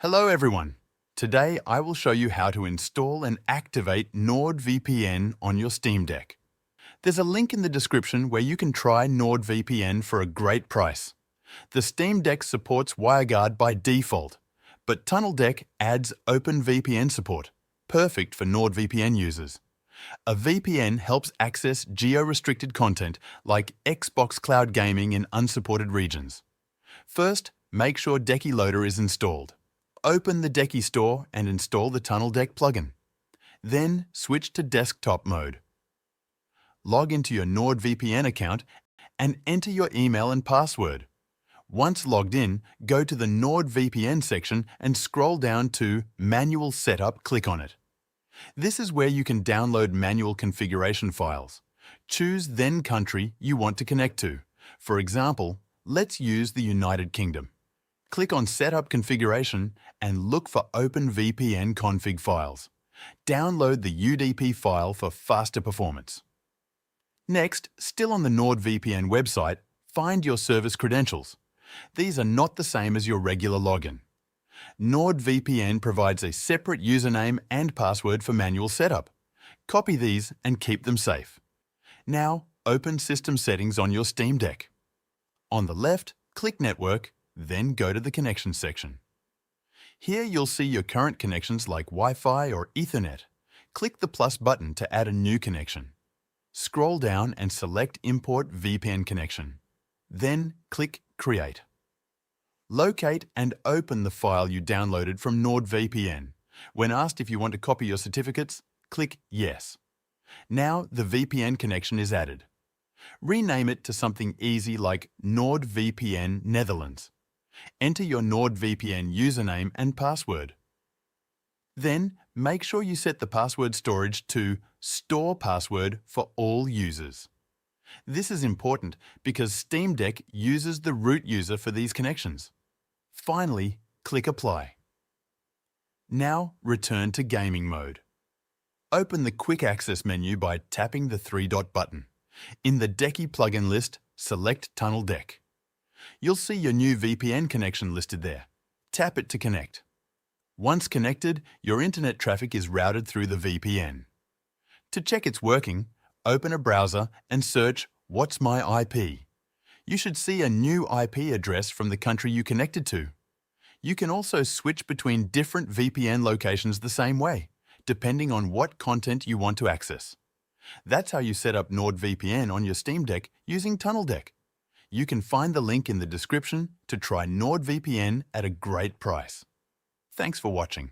Hello everyone. Today I will show you how to install and activate NordVPN on your Steam Deck. There's a link in the description where you can try NordVPN for a great price. The Steam Deck supports WireGuard by default, but TunnelDeck adds OpenVPN support, perfect for NordVPN users. A VPN helps access geo-restricted content like Xbox Cloud Gaming in unsupported regions. First, make sure Decky Loader is installed. Open the Decky store and install the TunnelDeck plugin. Then switch to desktop mode. Log into your NordVPN account and enter your email and password. Once logged in, go to the NordVPN section and scroll down to Manual Setup, click on it. This is where you can download manual configuration files. Choose then country you want to connect to. For example, let's use the United Kingdom. Click on Setup Configuration and look for OpenVPN config files. Download the UDP file for faster performance. Next, still on the NordVPN website, find your service credentials. These are not the same as your regular login. NordVPN provides a separate username and password for manual setup. Copy these and keep them safe. Now, open System Settings on your Steam Deck. On the left, click Network, then go to the Connections section. Here you'll see your current connections like Wi-Fi or Ethernet. Click the plus button to add a new connection. Scroll down and select Import VPN connection. Then click Create. Locate and open the file you downloaded from NordVPN. When asked if you want to copy your certificates, click Yes. Now the VPN connection is added. Rename it to something easy like NordVPN Netherlands. Enter your NordVPN username and password. Then, make sure you set the password storage to Store Password for all users. This is important because Steam Deck uses the root user for these connections. Finally, click Apply. Now, return to gaming mode. Open the Quick Access menu by tapping the three-dot button. In the Decky plugin list, select TunnelDeck. You'll see your new VPN connection listed there. Tap it to connect. Once connected, your internet traffic is routed through the VPN. To check it's working, open a browser and search What's My IP? You should see a new IP address from the country you connected to. You can also switch between different VPN locations the same way, depending on what content you want to access. That's how you set up NordVPN on your Steam Deck using TunnelDeck. You can find the link in the description to try NordVPN at a great price. Thanks for watching.